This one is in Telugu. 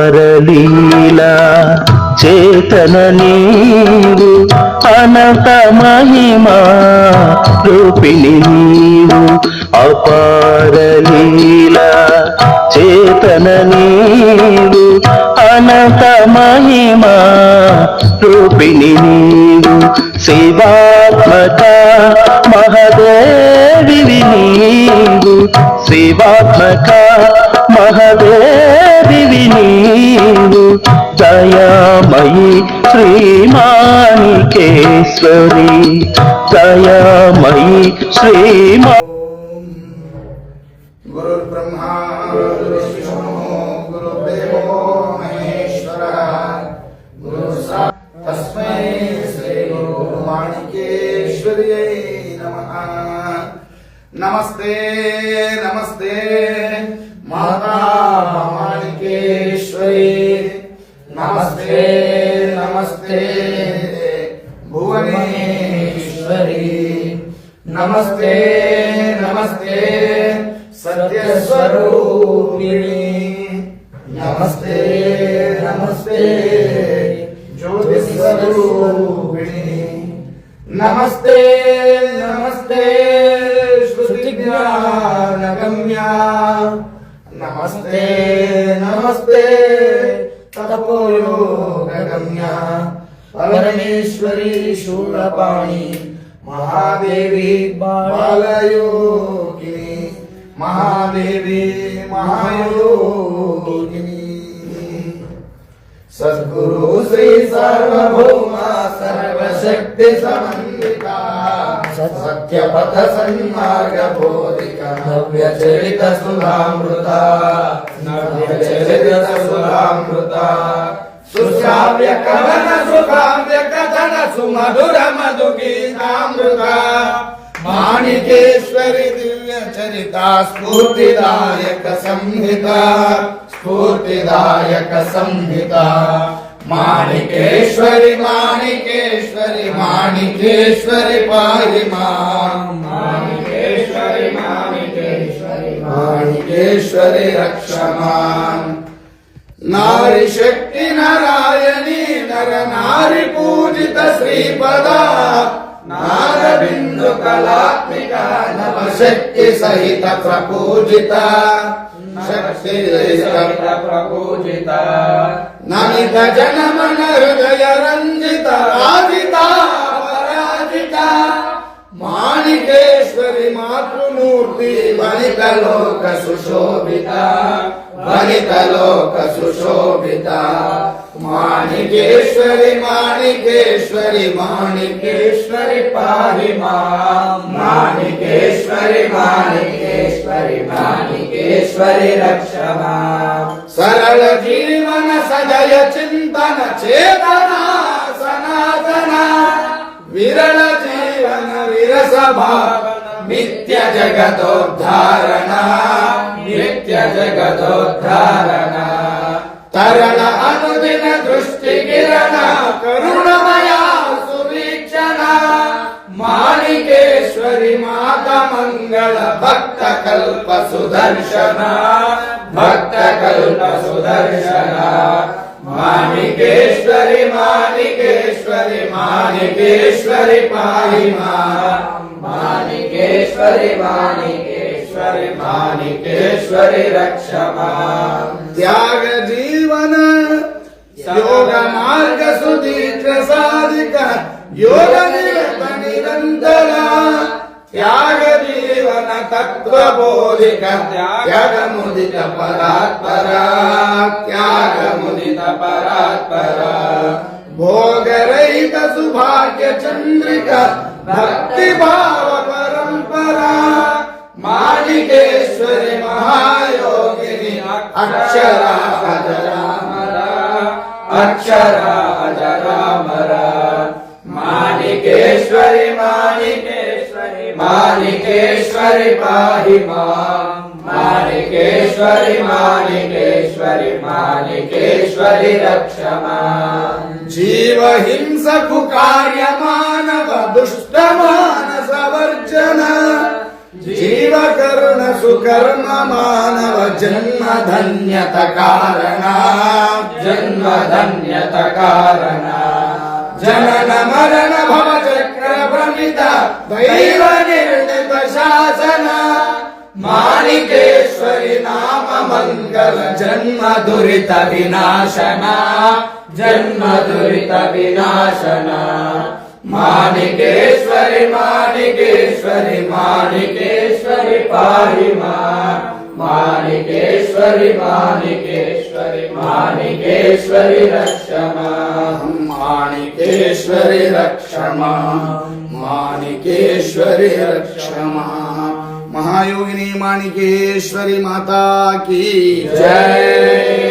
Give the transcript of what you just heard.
అపారలీలా చేతన నీవు అనంత మహిమా రూపిణి నీవు అపారలీలా చేతన నీవు అనంత మహిమా రూపిణి నీవు శివాత్మక మహదేవి నీవు శివాత్మక మహదేవి నీవు దయామయి శ్రీమాణికేశ్వరి దయామయి శ్రీమా గురు బ్రహ్మా గురు విష్ణు గురుదేవో మహేశ్వరః గురు తస్మై శ్రీ గురు మాణికేశ్వర్యై నమః. నమస్తే నమస్తే మాతా మాణికేశ్వరి నమస్తే నమస్తే భువనేశ్వరి నమస్తే నమస్తే సత్యస్వరూపిణి నమస్తే నమస్తే జ్యోతిస్వరూపిణి నమస్తే నమస్తే శృతి జ్ఞానగమ్య నమస్తే నమస్తే తపోయోగగమ్య పరమేశ్వరి శూలపాణి మహాదేవి బాలయోగిని మహాదేవి మహాయోగిని సద్గురు శ్రీ సార్వభౌమ సర్వశక్తి సమన్విత సత్యపథ సన్మార్గ బోధిక నవ్య చరిత సుధామృత నవ్య చరిత సుధామృత సుశ్రావ్య కవన సుఖావ్య కథన సుమధుర మధు గీతామృత మాణికేశ్వరి దివ్య చరిత స్ఫూర్తిదాయక సంహిత స్ఫూర్తిదాయక సంహిత మాణికేశ్వరి మాణికేశ్వరి మాణికేశ్వరి పాహి మాం మాణికేశ్వరి మాణికేశ్వరి మాణికేశ్వరి రక్ష మాం. నారి శక్తి నారాయణి నర నారి పూజిత శ్రీపద నారబిందు కళాత్మిక నవశక్తి సహిత ప్రపూజిత శక్తి సహిత ప్రపూజిత నమిత జనమన హృదయ రంజిత రాజిత పరాజిత మాణికేశ్వరి మాతృమూర్తి వనిత లోక సుశోభిత వనిత లోక సుశోభిత మాణికేశ్వరి మాణికేశ్వరి మాణికేశ్వరి పాహి మాం మాణికేశ్వరి మాణికేశ్వరి మాణికేశ్వరి రక్ష మాం. సరళ జీవన సజయ చింతన చేతన సనాతన విరళ జీవన విరస భావన నిత్య జగదోద్ధారణ నిత్య జగదోద్ధారణ తరణ అనుదిన దృష్టి కిరణ కరుణమయ సువీక్షణ మాణికేశ్వరి మాత మంగళ భక్త కల్ప సుదర్శన భక్త కల్ప సుదర్శన మాణికేశ్వరి మాణికేశ్వరి మాణికేశ్వరి పాహి మాం మాణికేశ్వరి మాణికేశ్వరి మాణికేశ్వరి రక్ష మాం. త్యాగ జీవన యోగ మార్గ సుదీర్ఘ సాధిక యోగ నిరత నిరంతర త్యాగ జీవన తత్వ బోధిక త్యాగ ముదిత పరాత్పర త్యాగ ముదిత పరాత్పర భోగరహిత సుభాగ్య చంద్రిక భక్తి భావ పరంపరా మాణికేశ్వరి మహాయోగిని అక్షర అజరామర అక్షర అజరామర మాణికేశ్వరి మాణికేశ్వరి మాణికేశ్వరి పాహి మాం మాణికేశ్వరి మాణికేశ్వరి మాణికేశ్వరి రక్ష మాం. జీవ హింసకు కార్య మానవ దుష్ట మానస వర్జన జీవక ಸುಕರ್ಮ ಮಾನವ ಜನ್ಮ ಧನ್ಯತ ಕಾರಣ ಜನ್ಮ ಧನ್ಯತ ಕಾರಣ ಜನನ ಮರಣ ಭವ ಚಕ್ರ ಭ್ರಮಿತ ದೈವ ನಿರ್ಣಿತ ಶಾಸನ ಮಾಣಿಕೇಶ್ವರಿ ನಾಮ ಮಂಗಲ ಜನ್ಮ ದುರಿತ ವಿನಾಶನ ಜನ್ಮ ದುರಿತ ವಿನಾಶನ ಮಾಣಿಕೇಶ್ವರಿ ಮಾಣಿಕೇಶ್ವರಿ ಮಾಣಿಕೇಶ್ವರಿ ಪಾಹಿ ಮಾಣಿಕೇಶ್ವರಿ ಮಾಣಿಕೇಶ್ವರಿ ಮಾಣಿಕೇಶ್ವರಿ ರಕ್ಷಮಾ ಮಾಣಿಕೇಶ್ವರಿ ರಕ್ಷಮಾ ಮಾಣಿಕೇಶ್ವರಿ ರಕ್ಷಮಾ महायोगिनी माणिकेश्वरी माता की जय।